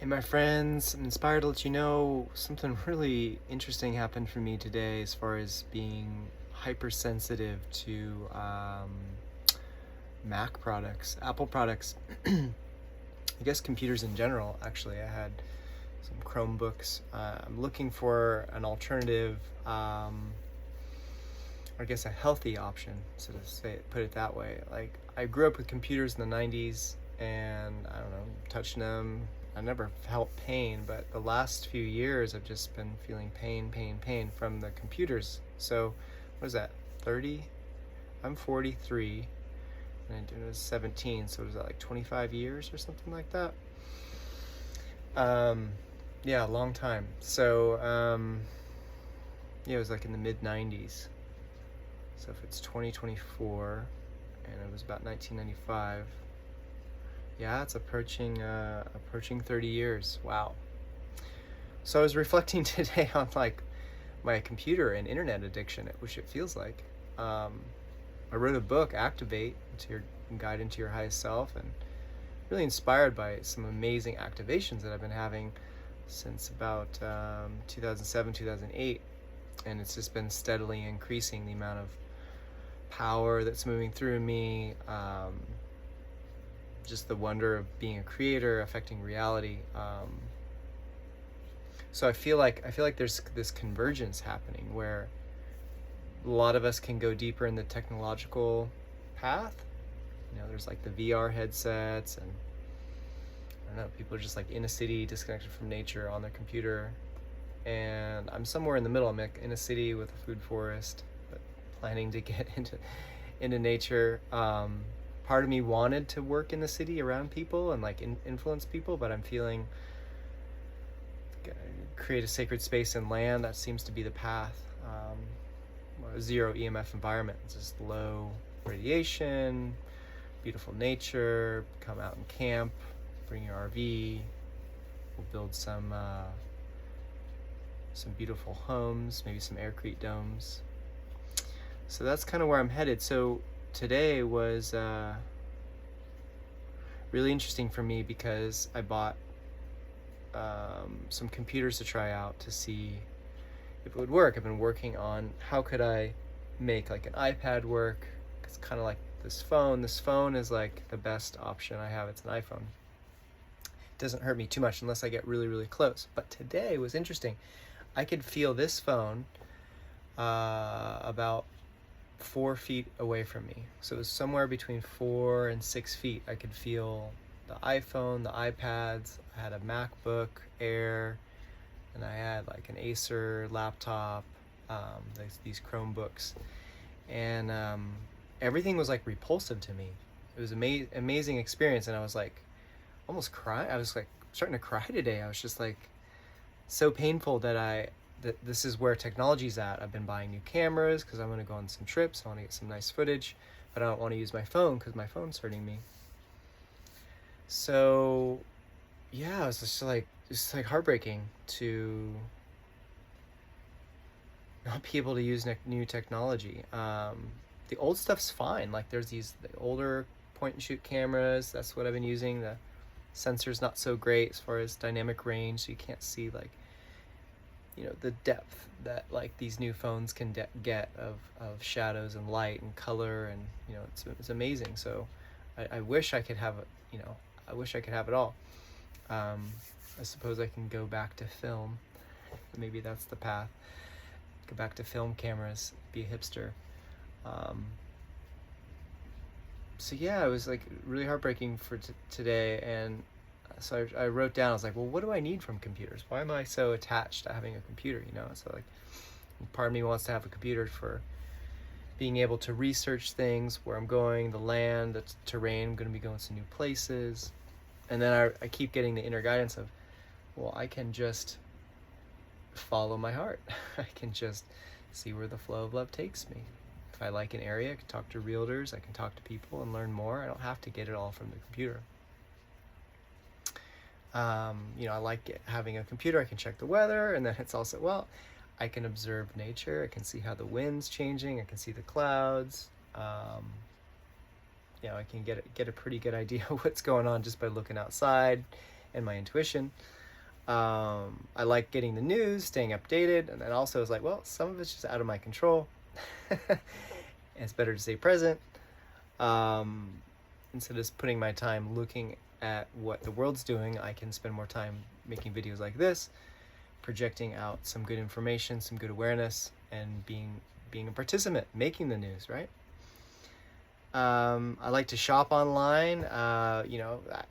Hey, my friends, I'm inspired to let you know something really interesting happened for me today as far as being hypersensitive to Mac products, Apple products, I guess computers in general. Actually, I had some Chromebooks. I'm looking for an alternative, I guess a healthy option, so to say, put it that way. Like, I grew up with computers in the 90s, and I don't know, touching them, I never felt pain, but the last few years I've just been feeling pain from the computers. So, what is that, 30? I'm 43, and I was 17, so was that like 25 years or something like that? Yeah, a long time. So, yeah, it was like in the mid 90s. So if it's 2024, and it was about 1995, yeah, it's approaching 30 years. Wow. So I was reflecting today on like my computer and internet addiction, which it feels like. I wrote a book, Activate, into your Guide into Your Highest Self, and really inspired by some amazing activations that I've been having since about 2007, 2008, and it's just been steadily increasing the amount of power that's moving through me. Just the wonder of being a creator, affecting reality. So I feel like there's this convergence happening where a lot of us can go deeper in the technological path. There's like the VR headsets, and I don't know, people are just like in a city, disconnected from nature on their computer. And I'm somewhere in the middle. I'm like in a city with a food forest, but planning to get into nature. Part of me wanted to work in the city around people and like influence people, but I'm feeling create a sacred space and land. That seems to be the path. A zero EMF environment, just low radiation, beautiful nature. Come out and camp, bring your RV. We'll build some beautiful homes, maybe some aircrete domes. So that's kind of where I'm headed. So today was really interesting for me because I bought some computers to try out to see if it would work. I've been working on how could I make like an iPad work. It's kind of like this phone. This phone is like the best option I have. It's an iPhone. It doesn't hurt me too much unless I get really, really close. But today was interesting. I could feel this phone about 4 feet away from me. So it was somewhere between 4 and 6 feet. I could feel the iPhone, the iPads. I had a MacBook Air, and I had like an Acer laptop, these Chromebooks, and everything was like repulsive to me. It was amazing experience, and I was like almost crying. I was like starting to cry today. I was just like so painful that this is where technology's at. I've been buying new cameras because I want to go on some trips. I want to get some nice footage, but I don't want to use my phone because my phone's hurting me. So yeah, it was just like heartbreaking to not be able to use new technology. The old stuff's fine. Like there's the older point and shoot cameras. That's what I've been using. The sensor's not so great as far as dynamic range, so you can't see like the depth that like these new phones can get of shadows and light and color, and it's amazing. So I wish I could have I wish I could have it all. I suppose I can go back to film. Maybe that's the path. Go back to film cameras, be a hipster. So yeah, it was like really heartbreaking for today, and so I wrote down. I was like, well, what do I need from computers? Why am I so attached to having a computer? So like, part of me wants to have a computer for being able to research things, where I'm going, the land, the terrain. I'm going to be going to new places, and then I keep getting the inner guidance of, well, I can just follow my heart. I can just see where the flow of love takes me. If I like an area, I can talk to realtors, I can talk to people and learn more. I don't have to get it all from the computer. I like having a computer. I can check the weather, and then it's also, well, I can observe nature. I can see how the wind's changing. I can see the clouds. I can get a pretty good idea of what's going on just by looking outside and my intuition. I like getting the news, staying updated, and then also it's like, well, some of it's just out of my control. It's better to stay present. Instead of putting my time looking at what the world's doing, I can spend more time making videos like this, projecting out some good information, some good awareness, and being a participant, making the news, right? I like to shop online,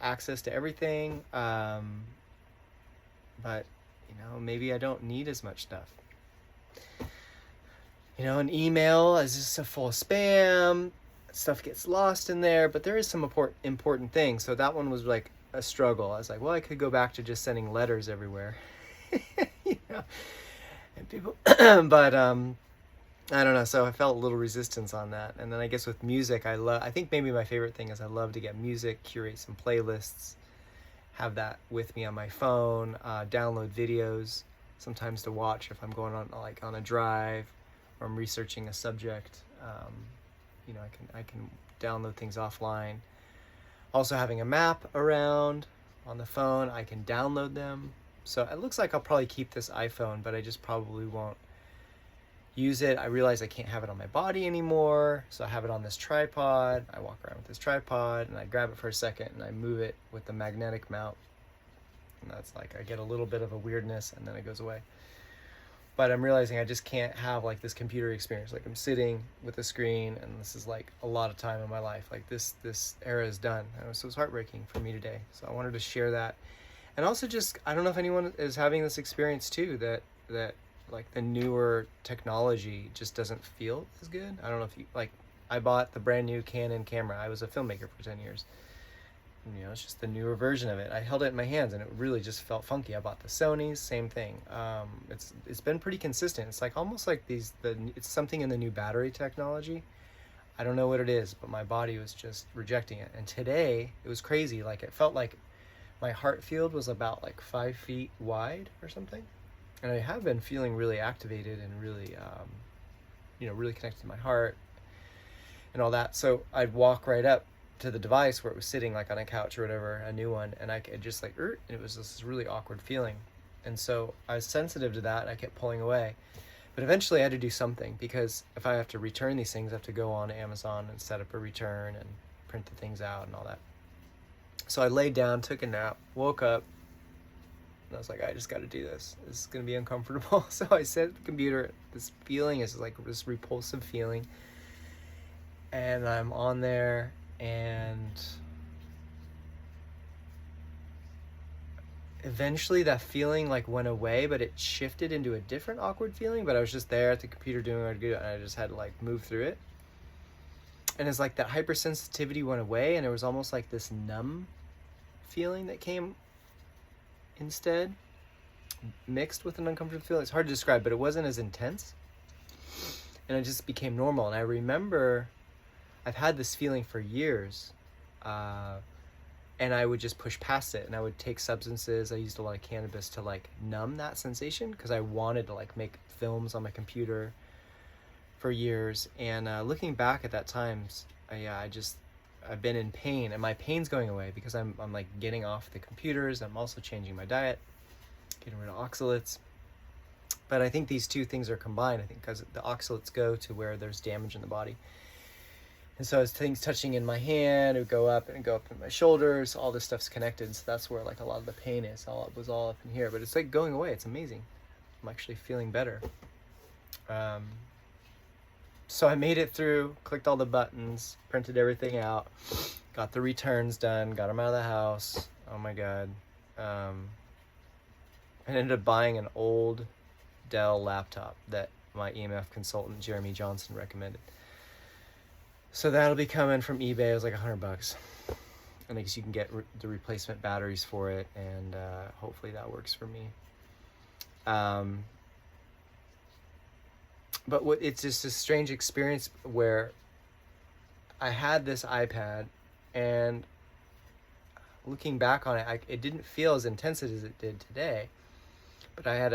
access to everything, but, maybe I don't need as much stuff. An email is just so full of spam, stuff gets lost in there, but there is some important things. So that one was like a struggle. I was like, well, I could go back to just sending letters everywhere, and people, but, I don't know. So I felt a little resistance on that. And then I guess with music, I think maybe my favorite thing is I love to get music, curate some playlists, have that with me on my phone, download videos, sometimes to watch if I'm going on a drive, or I'm researching a subject. I can download things offline. Also having a map around on the phone, I can download them. So it looks like I'll probably keep this iPhone, but I just probably won't use it. I realize I can't have it on my body anymore, so I have it on this tripod. I walk around with this tripod, and I grab it for a second, and I move it with the magnetic mount. And that's like, I get a little bit of a weirdness, and then it goes away. But I'm realizing I just can't have like this computer experience. Like I'm sitting with a screen, and this is like a lot of time in my life. Like this era is done. And so it's heartbreaking for me today. So I wanted to share that. And also just, I don't know if anyone is having this experience too, that like the newer technology just doesn't feel as good. I don't know if you, like, I bought the brand new Canon camera. I was a filmmaker for 10 years. And, it's just the newer version of it. I held it in my hands and it really just felt funky. I bought the Sony's, same thing. It's been pretty consistent. It's like almost like it's something in the new battery technology. I don't know what it is, but my body was just rejecting it. And today it was crazy. Like it felt like my heart field was about like 5 feet wide or something. And I have been feeling really activated and really, really connected to my heart and all that. So I'd walk right up to the device where it was sitting like on a couch or whatever, a new one, and I could just like, and it was this really awkward feeling. And so I was sensitive to that, and I kept pulling away. But eventually I had to do something, because if I have to return these things, I have to go on Amazon and set up a return and print the things out and all that. So I laid down, took a nap, woke up, and I was like, I just got to do this. This is going to be uncomfortable. So I set the computer. This feeling is like this repulsive feeling. And I'm on there, and eventually that feeling like went away, but it shifted into a different awkward feeling. But I was just there at the computer doing what I do, and I just had to like move through it. And it's like that hypersensitivity went away, and it was almost like this numb feeling that came instead, mixed with an uncomfortable feeling. It's hard to describe, but it wasn't as intense, and it just became normal. And I remember I've had this feeling for years, and I would just push past it, and I would take substances. I used a lot of cannabis to like numb that sensation, because I wanted to like make films on my computer for years. And looking back at that time, I've been in pain, and my pain's going away because I'm like getting off the computers. I'm also changing my diet, getting rid of oxalates. But I think these two things are combined, I think, because the oxalates go to where there's damage in the body. And so as things touching in my hand, it would go up in my shoulders, all this stuff's connected. So that's where like a lot of the pain is. It was all up in here, but it's like going away. It's amazing. I'm actually feeling better. So I made it through, clicked all the buttons, printed everything out, got the returns done, got them out of the house. Oh my God. I ended up buying an old Dell laptop that my EMF consultant, Jeremy Johnson, recommended. So that'll be coming from eBay. It was like $100. And I guess you can get the replacement batteries for it, and hopefully that works for me. But it's just a strange experience where I had this iPad, and looking back on it, it didn't feel as intense as it did today. But I had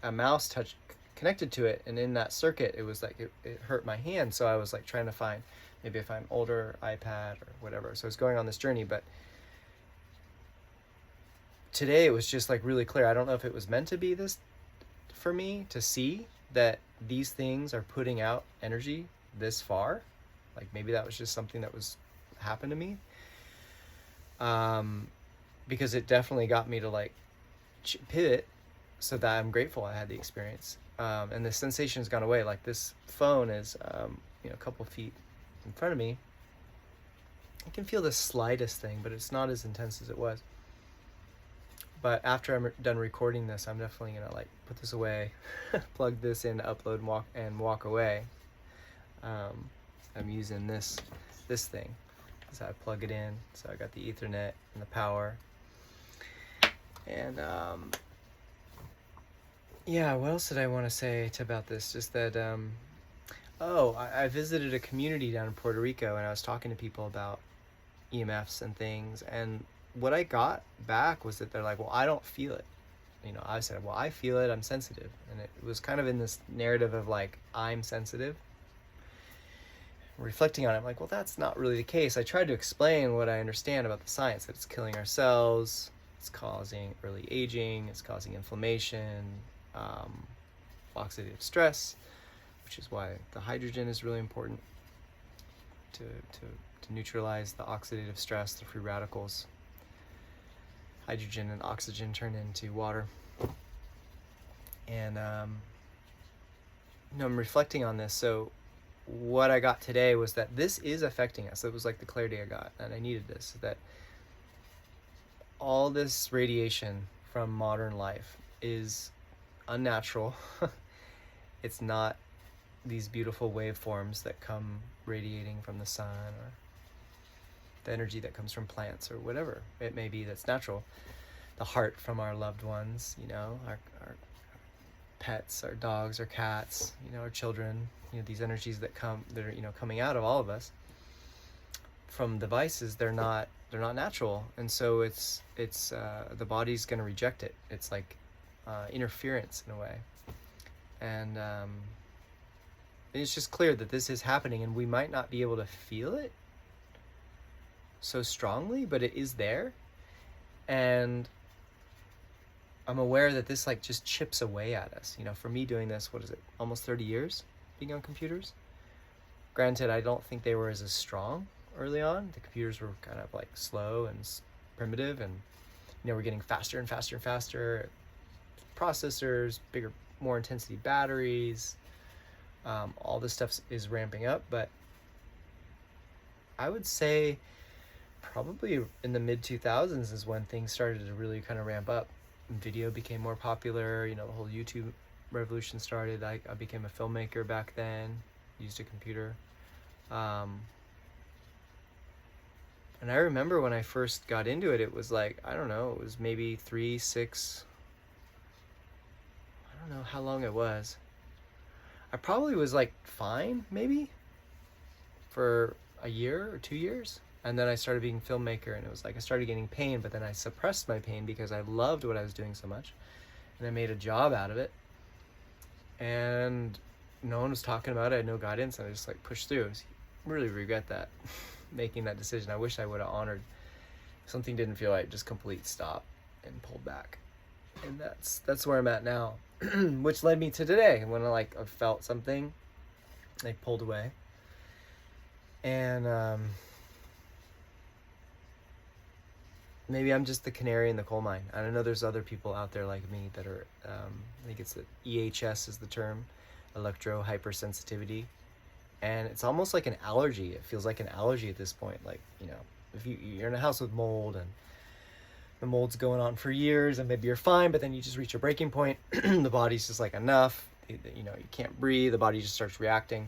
a mouse touch connected to it, and in that circuit, it was like it hurt my hand. So I was like trying to find maybe if I'm older iPad or whatever. So I was going on this journey, but today it was just like really clear. I don't know if it was meant to be this for me to see that these things are putting out energy this far. Like maybe that was just something that was happened to me. Because it definitely got me to like pivot, so that I'm grateful I had the experience. And the sensation's gone away. Like this phone is, a couple feet in front of me. I can feel the slightest thing, but it's not as intense as it was. But after I'm done recording this, I'm definitely gonna like put this away, plug this in, upload, and walk away. I'm using this thing, so I plug it in. So I got the Ethernet and the power. And yeah, what else did I want to say about this? Just that, I visited a community down in Puerto Rico, and I was talking to people about EMFs and things, and what I got back was that they're like, well, I don't feel it. I said, well, I feel it, I'm sensitive. And it was kind of in this narrative of like, I'm sensitive. Reflecting on it, I'm like, well, that's not really the case. I tried to explain what I understand about the science, that it's killing our cells, it's causing early aging, it's causing inflammation, oxidative stress, which is why the hydrogen is really important to neutralize the oxidative stress, the free radicals. Hydrogen and oxygen turn into water. And I'm reflecting on this. So what I got today was that this is affecting us. It was like the clarity I got, and I needed this, that all this radiation from modern life is unnatural. It's not these beautiful waveforms that come radiating from the sun, or the energy that comes from plants, or whatever it may be that's natural. The heart from our loved ones, our pets, our dogs, our cats, our children, these energies that are coming out of all of us from devices, they're not natural. And so it's the body's going to reject it. It's like interference in a way. And it's just clear that this is happening, and we might not be able to feel it so strongly, but it is there. And I'm aware that this like just chips away at us. For me doing this, what is it, almost 30 years being on computers? Granted, I don't think they were as strong early on. The computers were kind of like slow and primitive, and we're getting faster and faster and faster. Processors, bigger, more intensity batteries, all this stuff is ramping up. But I would say probably in the mid 2000s is when things started to really kind of ramp up. Video became more popular. The whole YouTube revolution started. I became a filmmaker back then, used a computer. And I remember when I first got into it, it was like, I don't know, it was maybe 3, 6, I don't know how long it was. I probably was like fine, maybe, for a year or 2 years. And then I started being a filmmaker, and it was like I started getting pain, but then I suppressed my pain because I loved what I was doing so much. And I made a job out of it. And no one was talking about it. I had no guidance, and I just like pushed through. I really regret that, making that decision. I wish I would have honored. Something didn't feel right, just complete stop and pulled back. And that's where I'm at now. Which led me to today, when I felt something, I pulled away. And maybe I'm just the canary in the coal mine. I don't know, there's other people out there like me that are, I think it's the EHS is the term, electro hypersensitivity. And it's almost like an allergy. It feels like an allergy at this point. Like, if you're in a house with mold, and the mold's going on for years, and maybe you're fine, but then you just reach a breaking point. The body's just like, enough. You can't breathe. The body just starts reacting.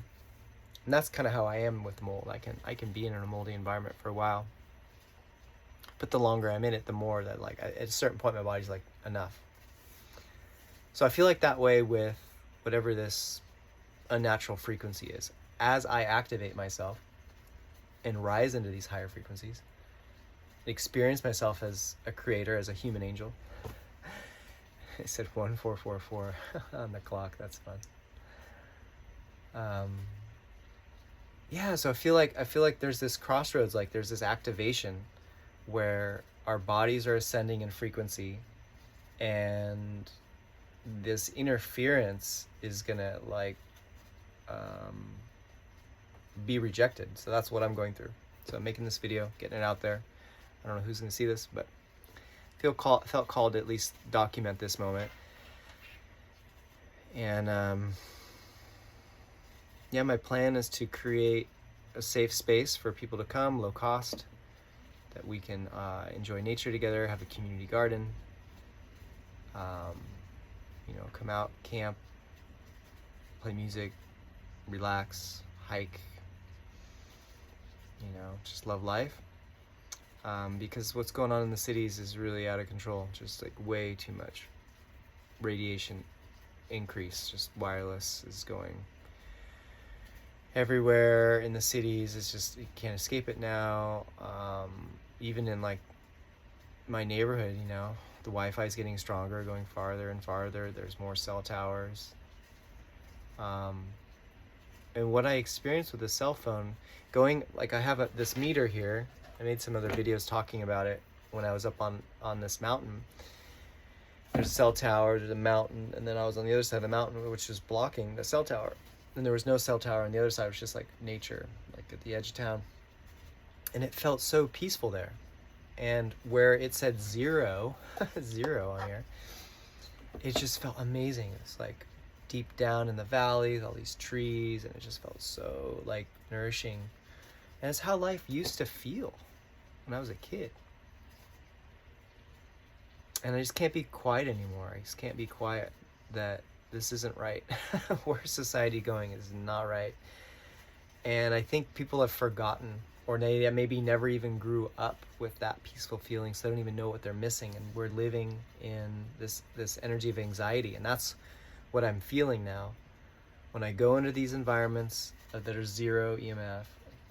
And that's kind of how I am with mold. I can be in a moldy environment for a while. But the longer I'm in it, the more that at a certain point, my body's like, enough. So I feel like that way with whatever this unnatural frequency is. As I activate myself and rise into these higher frequencies, experience myself as a creator, as a human angel. I said 1444 on the clock. That's fun. So I feel like there's this crossroads, like there's this activation where our bodies are ascending in frequency, and this interference is gonna like be rejected. So that's what I'm going through. So I'm making this video, getting it out there. I don't know who's gonna see this, but felt called to at least document this moment. And yeah, my plan is to create a safe space for people to come, low cost, that we can enjoy nature together, have a community garden, come out, camp, play music, relax, hike, just love life. Because what's going on in the cities is really out of control, just like way too much radiation increase. Just wireless is going everywhere in the cities. It's just, you can't escape it now. Even in like my neighborhood, the Wi-Fi is getting stronger, going farther and farther. There's more cell towers. And what I experienced with the cell phone, I have this meter here. I made some other videos talking about it when I was up on this mountain. There's a cell tower, there's a mountain, and then I was on the other side of the mountain, which was blocking the cell tower. And there was no cell tower on the other side. It was just like nature, like at the edge of town. And it felt so peaceful there. And where it said zero, zero on here, it just felt amazing. It's like deep down in the valley, all these trees, and it just felt so like nourishing. And it's how life used to feel when I was a kid. And I just can't be quiet anymore. I just can't be quiet that this isn't right. Where society going is not right. And I think people have forgotten, or they maybe never even grew up with that peaceful feeling, so they don't even know what they're missing. And we're living in this energy of anxiety. And that's what I'm feeling now. When I go into these environments that are zero EMF,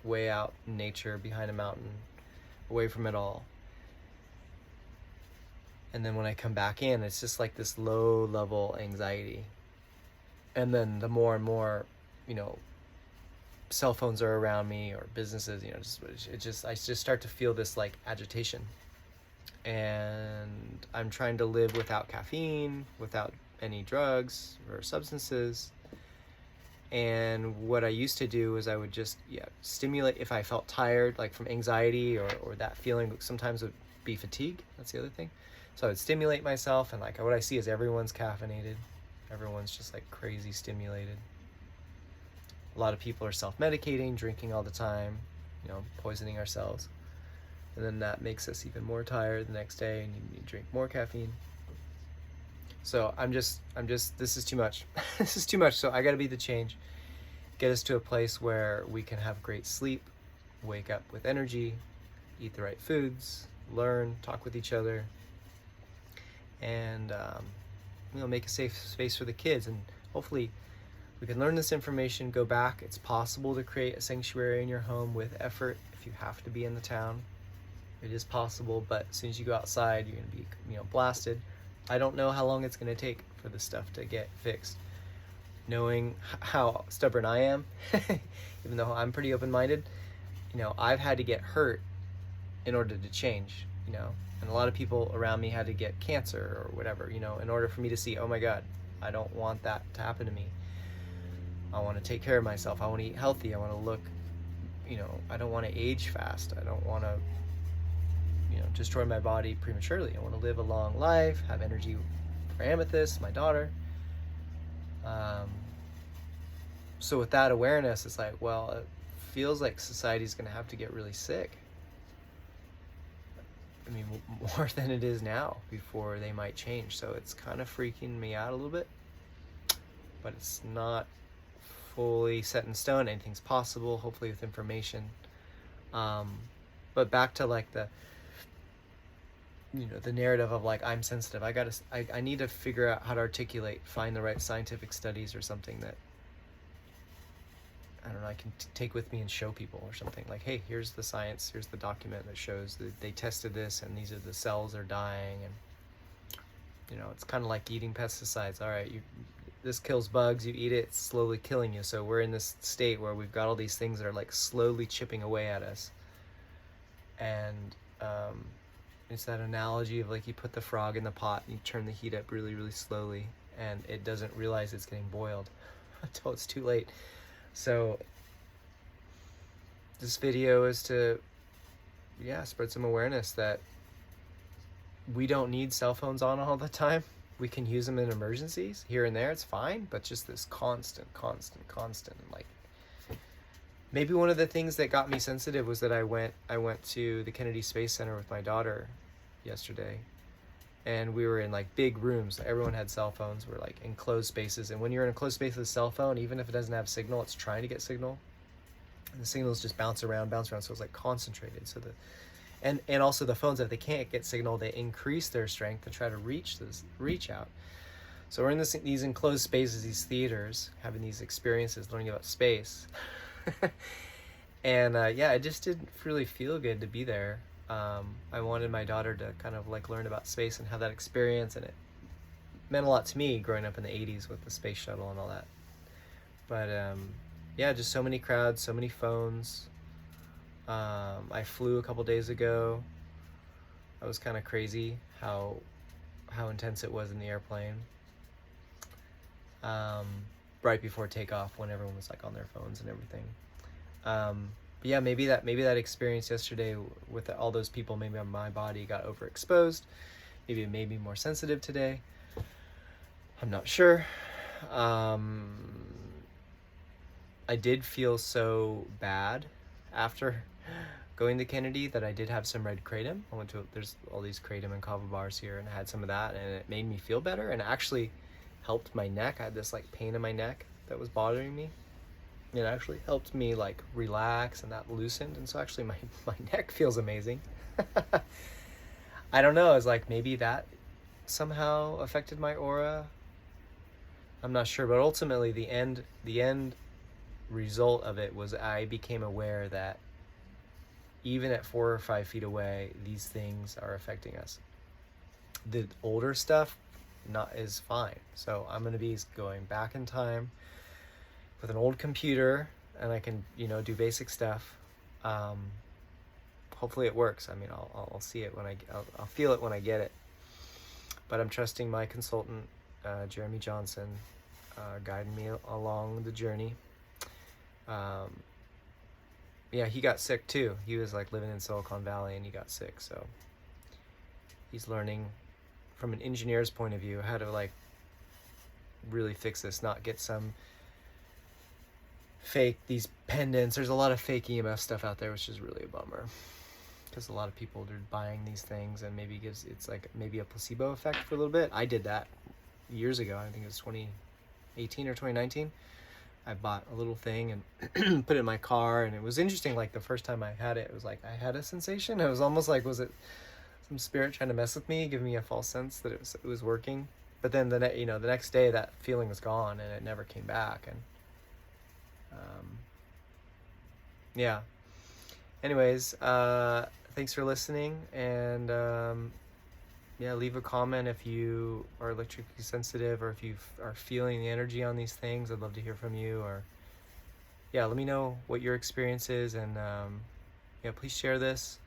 way out in nature, behind a mountain, away from it all. And then when I come back in, it's just like this low level anxiety. And then the more and more, cell phones are around me, or businesses, I just start to feel this like agitation. And I'm trying to live without caffeine, without any drugs or substances. And what I used to do is I would just stimulate if I felt tired, like from anxiety or that feeling. Sometimes it would be fatigue. That's the other thing. So I would stimulate myself, and like what I see is everyone's caffeinated. Everyone's just like crazy stimulated. A lot of people are self-medicating, drinking all the time, poisoning ourselves. And then that makes us even more tired the next day, and you drink more caffeine. So I'm just, this is too much. This is too much. So I got to be the change. Get us to a place where we can have great sleep, wake up with energy, eat the right foods, learn, talk with each other, and make a safe space for the kids. And hopefully we can learn this information, go back. It's possible to create a sanctuary in your home with effort if you have to be in the town. It is possible, but as soon as you go outside, you're going to be blasted. I don't know how long it's going to take for this stuff to get fixed. Knowing how stubborn I am, even though I'm pretty open-minded, I've had to get hurt in order to change, and a lot of people around me had to get cancer or whatever, in order for me to see, oh my God, I don't want that to happen to me. I want to take care of myself. I want to eat healthy. I want to look, I don't want to age fast. I don't want to, destroy my body prematurely. I want to live a long life, have energy for Amethyst, my daughter. So with that awareness, it's like, well, it feels like society's going to have to get really sick. I mean, more than it is now before they might change. So it's kind of freaking me out a little bit, but it's not fully set in stone. Anything's possible, hopefully with information. But back to like the narrative of like, I'm sensitive. I need to figure out how to find the right scientific studies or something that, I don't know, I can take with me and show people or something. Like, hey, here's the science, here's the document that shows that they tested this and these are the cells are dying. And, it's kind of like eating pesticides. All right, this kills bugs, you eat it, it's slowly killing you. So we're in this state where we've got all these things that are like slowly chipping away at us. And, It's that analogy of like you put the frog in the pot and you turn the heat up really, really slowly, and it doesn't realize it's getting boiled until it's too late. So this video is to, yeah, spread some awareness that we don't need cell phones on all the time. We can use them in emergencies here and there, it's fine, but just this constant, like, maybe one of the things that got me sensitive was that I went to the Kennedy Space Center with my daughter yesterday, and we were in like big rooms. Everyone had cell phones. We're like enclosed spaces, and when you're in a closed space with a cell phone, even if it doesn't have signal, it's trying to get signal, and the signals just bounce around, so it's like concentrated. So and also the phones, if they can't get signal, they increase their strength to try to reach out. So we're in these enclosed spaces, these theaters, having these experiences, learning about space. And yeah, it just didn't really feel good to be there. I wanted my daughter to kind of like learn about space and have that experience, and it meant a lot to me growing up in the 80s with the space shuttle and all that. But yeah, just so many crowds, so many phones. I flew a couple days ago. That was kind of crazy how intense it was in the airplane. Right before takeoff, when everyone was like on their phones and everything. But yeah, maybe that experience yesterday with all those people, maybe my body got overexposed. Maybe it made me more sensitive today. I'm not sure. I did feel so bad after going to Kennedy that I did have some red kratom. There's all these kratom and kava bars here, and I had some of that, and it made me feel better, and it actually helped my neck. I had this like pain in my neck that was bothering me. It actually helped me like relax, and that loosened, and so actually my neck feels amazing. I don't know, it's like maybe that somehow affected my aura. I'm not sure, but ultimately the end result of it was I became aware that even at 4 or 5 feet away, these things are affecting us. The older stuff is fine. So I'm going to be going back in time with an old computer, and I can, do basic stuff. Hopefully it works. I mean, I'll see it I'll feel it when I get it. But I'm trusting my consultant, Jeremy Johnson, guiding me along the journey. Yeah, he got sick too. He was like living in Silicon Valley, and he got sick. So he's learning from an engineer's point of view how to like really fix this, not get some these pendants. There's a lot of fake EMF stuff out there, which is really a bummer, because a lot of people are buying these things, and maybe it's like maybe a placebo effect for a little bit. I did that years ago. I think it was 2018 or 2019. I bought a little thing and put it in my car, and it was interesting. Like the first time I had it, it was like I had a sensation. It was almost like, was it some spirit trying to mess with me, giving me a false sense that it was working? But then the next day that feeling was gone, and it never came back. And yeah. Anyways, thanks for listening, and yeah, leave a comment if you are electrically sensitive, or if you are feeling the energy on these things. I'd love to hear from you. Or yeah, let me know what your experience is, and yeah, please share this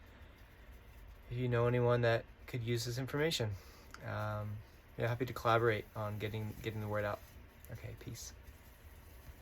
if you know anyone that could use this information. Yeah, happy to collaborate on getting the word out. Okay, peace.